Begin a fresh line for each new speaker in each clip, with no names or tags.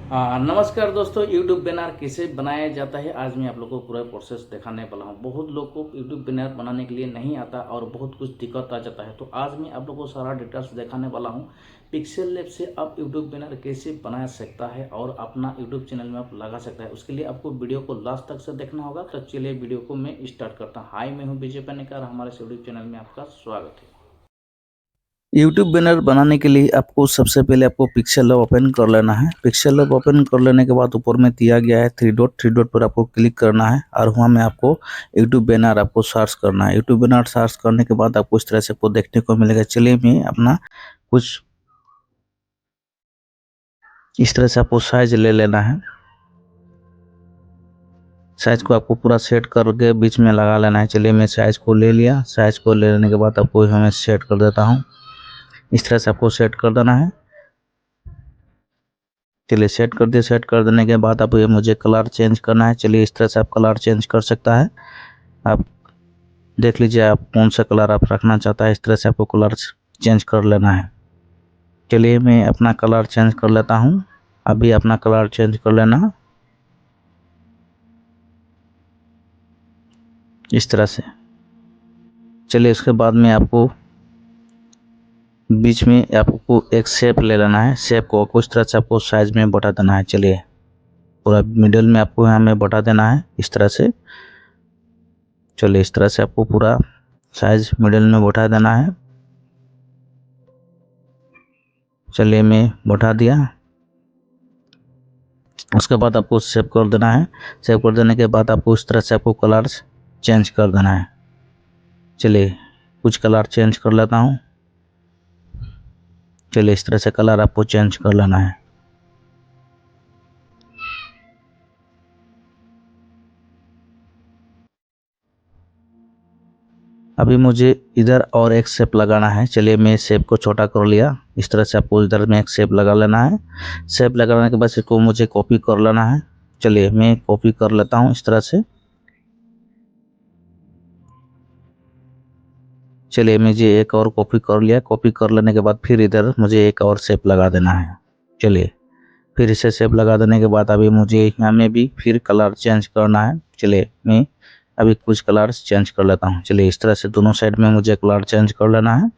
नमस्कार दोस्तों, YouTube banner कैसे बनाया जाता है आज मैं आप लोगों को पूरा प्रोसेस दिखाने वाला हूं। बहुत लोग को यूट्यूब बैनर बनाने के लिए नहीं आता और बहुत कुछ दिक्कत आ जाता है, तो आज मैं आप लोगों को सारा डिटेल्स दिखाने वाला हूं। पिक्सेल लैब से आप यूट्यूब बैनर कैसे बना सकता है और अपना यूट्यूब चैनल में आप लगा सकता है, उसके लिए आपको वीडियो को लास्ट तक से देखना होगा। तो चलिए वीडियो को मैं स्टार्ट करता हूँ। हाय, मैं हूँ विजय पन्नेकर, हमारे यूट्यूब चैनल में आपका स्वागत है।
यूट्यूब बैनर बनाने के लिए आपको सबसे पहले आपको पिक्सेल लैब ओपन कर लेना है। पिक्सेल लैब ओपन कर लेने के बाद ऊपर में दिया गया है थ्री डॉट पर आपको क्लिक करना है और वहाँ में आपको यूट्यूब बैनर आपको सर्च करना है। यूट्यूब बैनर सर्च करने के बाद आपको इस तरह से आपको देखने को मिलेगा। चलिए मैं अपना कुछ इस तरह से आपको साइज ले लेना है। साइज को आपको पूरा सेट करके बीच में लगा लेना है। चलिए मैं साइज को ले लिया। साइज को ले लेने के बाद आपको हमें सेट कर देता हूँ। इस तरह से आपको सेट कर देना है। चलिए सेट कर दिए। सेट कर देने के बाद अब ये मुझे कलर चेंज करना है। चलिए इस तरह से आप कलर चेंज कर सकता है। आप देख लीजिए आप कौन सा कलर आप रखना चाहता है। इस तरह से आपको कलर चेंज कर लेना है। चलिए मैं अपना कलर चेंज कर लेता हूँ। अभी अपना कलर चेंज कर लेना इस तरह से। चलिए इसके बाद में आपको बीच में आपको एक शेप ले लेना है। शेप को कुछ तरह से आपको साइज में बढ़ा देना है। चलिए पूरा मिडिल में आपको यहाँ में बढ़ा देना है इस तरह से। चलिए इस तरह से आपको पूरा साइज मिडिल में बढ़ा देना है। चलिए मैं बढ़ा दिया। उसके बाद आपको सेव कर देना है। सेव कर देने के बाद आपको इस तरह से आपको कलर चेंज कर देना है। चलिए कुछ कलर चेंज कर लेता हूँ। चलिए इस तरह से कलर आपको चेंज कर लेना है। अभी मुझे इधर और एक शेप लगाना है। चलिए मैं शेप को छोटा कर लिया। इस तरह से आपको इधर में एक शेप लगा लेना है। शेप लगाने के बाद इसको मुझे कॉपी कर लेना है। चलिए मैं कॉपी कर लेता हूँ इस तरह से। चलिए मुझे एक और कॉपी कर लिया। कॉपी कर लेने के बाद फिर इधर मुझे एक और शेप लगा देना है। चलिए फिर इसे शेप लगा देने के बाद अभी मुझे यहाँ में भी फिर कलर चेंज करना है। चलिए मैं अभी कुछ कलर चेंज कर लेता हूँ। चलिए इस तरह से दोनों साइड में मुझे कलर चेंज कर लेना है।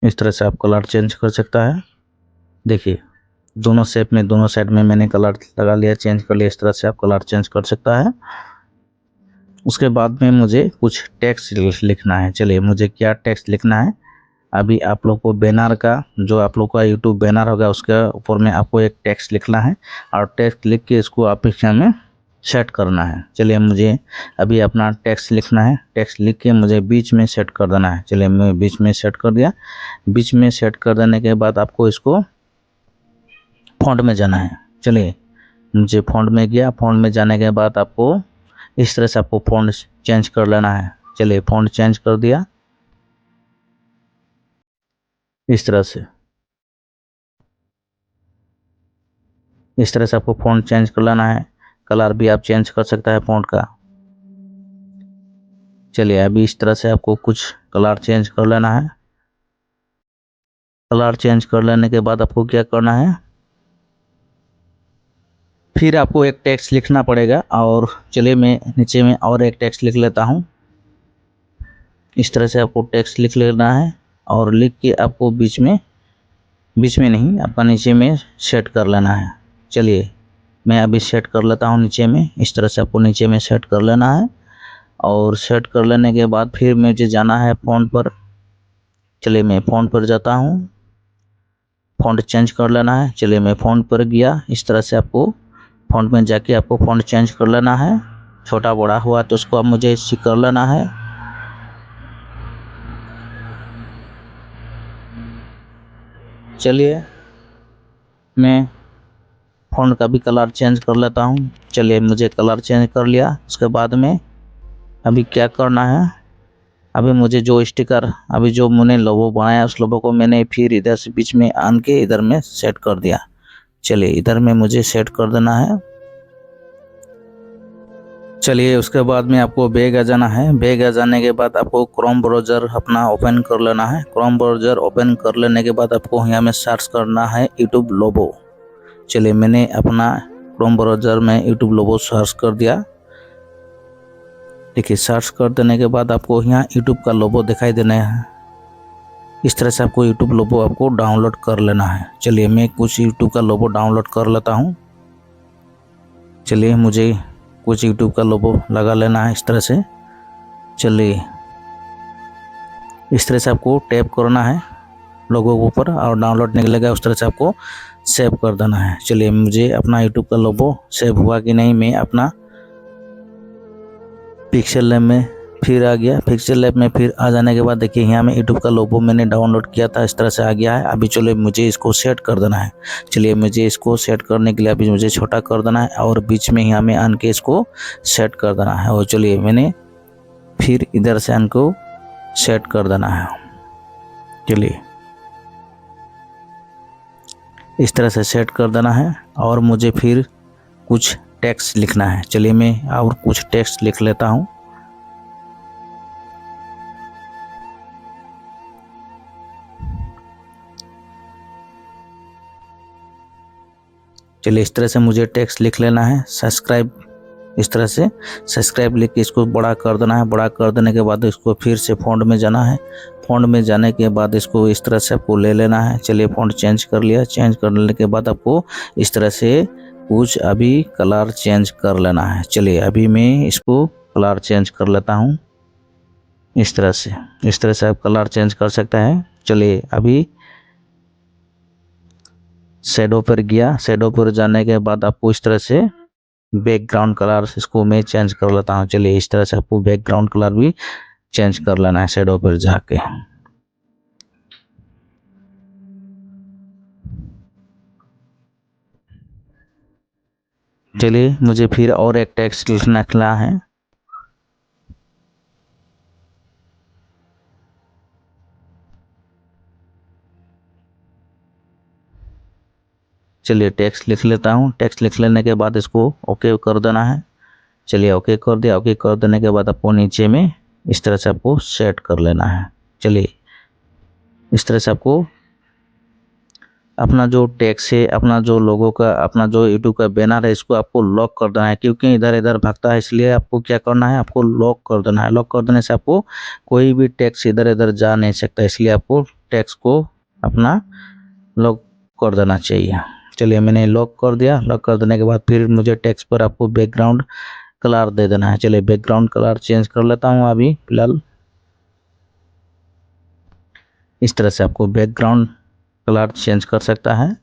इस तरह से आप कलर चेंज कर सकता है। देखिए दोनों शेप में दोनों साइड में मैंने कलर लगा लिया, चेंज कर लिया। इस तरह से आप कलर चेंज कर सकता है। उसके बाद में मुझे कुछ टेक्स्ट लिखना है। चलिए मुझे क्या टेक्स्ट लिखना है। अभी आप लोग को बैनर का जो आप लोग का यूट्यूब बैनर होगा उसके ऊपर में आपको एक टेक्स्ट लिखना है और टेक्स्ट लिख के इसको आप में सेट करना है। चलिए मुझे अभी अपना टेक्स्ट लिखना है। टेक्स्ट लिख के मुझे बीच में सेट कर देना है। चलिए मैं बीच में सेट कर दिया। बीच में सेट कर देने के बाद आपको इसको फॉन्ट में जाना है। चलिए मुझे फॉन्ट में गया। फॉन्ट में जाने के बाद आपको इस तरह से आपको फॉन्ट चेंज कर लेना है। चलिए फॉन्ट चेंज कर दिया इस तरह से। इस तरह से आपको फॉन्ट चेंज कर लेना है। कलर भी आप चेंज कर सकता है फॉन्ट का। चलिए अभी इस तरह से आपको कुछ कलर चेंज कर लेना है। कलर चेंज कर लेने के बाद आपको क्या करना है, फिर आपको एक टेक्स्ट लिखना पड़ेगा। और चलिए मैं नीचे में और एक टेक्स्ट लिख लेता हूँ। इस तरह से आपको टेक्स्ट लिख लेना है और लिख के आपको बीच में नहीं, आपका नीचे में सेट कर लेना है। चलिए मैं अभी सेट कर लेता हूँ नीचे में। इस तरह से आपको नीचे में सेट कर लेना है और सेट कर लेने के बाद फिर मुझे जाना है फ़ॉन्ट पर। चलिए मैं फ़ॉन्ट पर जाता हूँ। फ़ॉन्ट चेंज कर लेना है। चलिए मैं फ़ॉन्ट पर गया। इस तरह से आपको फ़ॉन्ट में जाके आपको फ़ॉन्ट चेंज कर लेना है। छोटा बड़ा हुआ तो उसको अब मुझे इसी कर लेना है। चलिए मैं फ़ॉन्ट का भी कलर चेंज कर लेता हूँ। चलिए मुझे कलर चेंज कर लिया। उसके बाद में अभी क्या करना है, अभी मुझे जो स्टिकर अभी जो मैंने लोगो बनाया उस लोगो को मैंने फिर इधर से बीच में आन के इधर में सेट कर दिया। चलिए इधर में मुझे सेट कर देना है। चलिए उसके बाद में आपको बैग आ जाना है। बैग आ जाने के बाद आपको क्रोम ब्राउज़र अपना ओपन कर लेना है। क्रोम ब्राउज़र ओपन कर लेने के बाद आपको यहाँ में सर्च करना है यूट्यूब लोगो। चलिए मैंने अपना क्रोम ब्राउज़र में यूट्यूब लोगो सर्च कर दिया। देखिए सर्च कर देने के बाद आपको यहाँ यूट्यूब का लोगो दिखाई देना है। इस तरह से आपको यूट्यूब लोगो आपको डाउनलोड कर लेना है। चलिए मैं कुछ यूट्यूब का लोगो डाउनलोड कर लेता हूँ। चलिए मुझे कुछ यूट्यूब का लोगो लगा लेना है इस तरह से। चलिए इस तरह से आपको टैप करना है लोगो के ऊपर और डाउनलोड निकलेगा। उस तरह से आपको सेव कर देना है। चलिए मुझे अपना यूट्यूब का लोगो सेव हुआ कि नहीं, मैं अपना पिक्सल लैब में फिर आ गया। पिक्सल लैब में फिर आ जाने के बाद देखिए यहाँ में यूट्यूब का लोगो मैंने डाउनलोड किया था, इस तरह से आ गया है। अभी चलिए मुझे इसको सेट कर देना है। चलिए मुझे इसको सेट करने के लिए अभी मुझे छोटा कर देना है और बीच में यहाँ में आन के इसको सेट कर देना है। और चलिए मैंने फिर इधर से आन को सेट कर देना है। चलिए इस तरह से सेट कर देना है और मुझे फिर कुछ टेक्स्ट लिखना है। चलिए मैं और कुछ टेक्स्ट लिख लेता हूँ। चलिए इस तरह से मुझे टेक्स्ट लिख लेना है। सब्सक्राइब, इस तरह से सब्सक्राइब लिख के इसको बड़ा कर देना है। बड़ा कर देने के बाद इसको फिर से फ़ॉन्ट में जाना है। फ़ॉन्ट में जाने के बाद इसको इस तरह से आपको ले लेना है। चलिए फ़ॉन्ट चेंज कर लिया। चेंज कर लेने के बाद आपको इस तरह से कुछ अभी कलर चेंज कर लेना है। चलिए अभी मैं इसको कलर चेंज कर लेता हूँ इस तरह से। इस तरह से आप कलर चेंज कर सकते हैं। चलिए अभी शैडो पर गया। शैडो पर जाने के बाद आपको इस तरह से बैकग्राउंड कलर इसको मैं चेंज कर लेता हूँ। चलिए इस तरह से आपको बैकग्राउंड कलर भी चेंज कर लेना है शैडो पर जाके। चलिए मुझे फिर और एक टेक्स्ट लिखना है। चलिए टेक्स्ट लिख लेता हूँ। टेक्स्ट लिख लेने के बाद इसको ओके कर देना है। चलिए ओके कर दिया। ओके कर देने के बाद आपको नीचे में इस तरह से आपको सेट कर लेना है। चलिए इस तरह से आपको अपना जो टेक्स्ट है, अपना जो लोगो का, अपना जो यूट्यूब का बैनर है, इसको आपको लॉक कर देना है क्योंकि इधर इधर भागता है। इसलिए आपको क्या करना है, आपको लॉक कर देना है। लॉक कर देने से आपको कोई भी टेक्स्ट इधर इधर जा नहीं सकता। इसलिए आपको टेक्स्ट को अपना लॉक कर देना चाहिए। चलिए मैंने लॉक कर दिया। लॉक कर देने के बाद फिर मुझे टेक्स्ट पर आपको बैकग्राउंड कलर दे देना है। चलिए बैकग्राउंड कलर चेंज कर लेता हूँ अभी फिलहाल। इस तरह से आपको बैकग्राउंड कलर चेंज कर सकता है।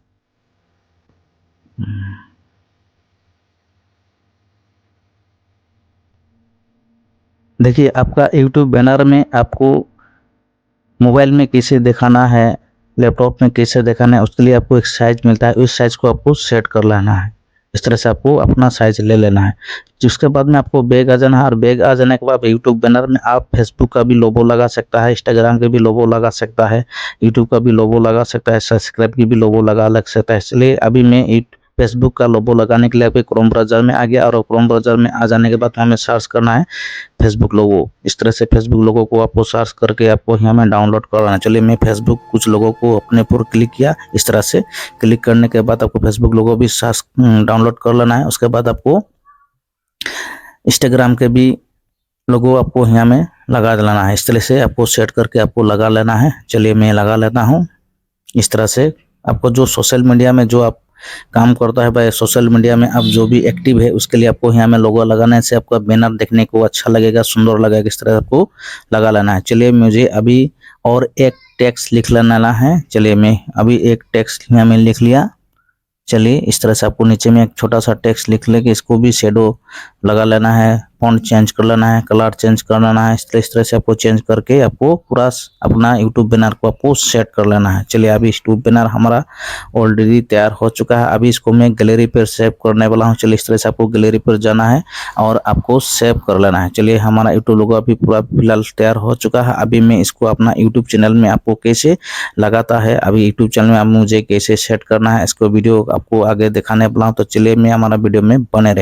देखिए आपका यूट्यूब बैनर में आपको मोबाइल में कैसे दिखाना है, लैपटॉप में कैसे दिखाना है, उसके लिए आपको एक साइज मिलता है। उस साइज को आपको सेट कर लेना है। इस तरह से आपको अपना साइज ले लेना है। जिसके बाद में आपको बैग आ जाना है और बैग आ जाने के बाद यूट्यूब बैनर में आप फेसबुक का भी लोगो लगा सकता है, इंस्टाग्राम के भी लोगो लगा सकता है, यूट्यूब का भी लोगो लगा सकता है, सब्सक्राइब की भी लोगो लग सकता है। इसलिए अभी मैं फेसबुक का लोगो लगाने के लिए अभी क्रोम ब्राउज़र में आ गया और क्रोम ब्राउज़र में आ जाने के बाद हमें सर्च करना है फेसबुक लोगो। इस तरह से फेसबुक लोगो को आपको सर्च करके आपको यहाँ में डाउनलोड करना है। चलिए मैं फेसबुक कुछ लोगों को अपने पर क्लिक किया। इस तरह से क्लिक करने के बाद आपको फेसबुक लोगो भी सर्च डाउनलोड कर लेना है। उसके बाद आपको इंस्टाग्राम के भी लोगो आपको यहाँ में लगा लेना है। इस तरह से आपको सेट करके आपको लगा लेना है। चलिए मैं लगा लेता हूँ। इस तरह से आपको जो सोशल मीडिया में जो आप काम करता है भाई, सोशल मीडिया में आप जो भी एक्टिव है उसके लिए आपको यहाँ में लोगो लगाने से आपका बैनर देखने को अच्छा लगेगा, सुंदर लगेगा। इस तरह आपको लगा लेना है। चलिए मुझे अभी और एक टेक्स्ट लिख लेना है। चलिए मैं अभी एक टेक्स्ट यहाँ में लिख लिया। चलिए इस तरह से आपको नीचे में एक छोटा सा टेक्स्ट लिख लेके इसको भी शेडो लगा लेना है, फॉन्ट चेंज कर लेना है, कलर चेंज कर लेना है। इस तरह से आपको चेंज करके आपको पूरा अपना यूट्यूब बैनर को आपको सेट कर लेना है। चलिए अभी यूट्यूब बैनर हमारा ऑलरेडी तैयार हो चुका है। अभी इसको मैं गैलरी पर सेव करने वाला हूँ। चलिए इस तरह से आपको गैलरी पर जाना है और आपको सेव कर लेना है। चलिए हमारा यूट्यूब लोगो अभी पूरा फिलहाल तैयार हो चुका है। अभी मैं इसको अपना यूट्यूब चैनल में आपको कैसे लगाता है, अभी यूट्यूब चैनल में आप मुझे कैसे सेट करना है, इसको वीडियो आपको आगे दिखाने वाला हूँ। तो चलिए मैं हमारा वीडियो में बने रहे।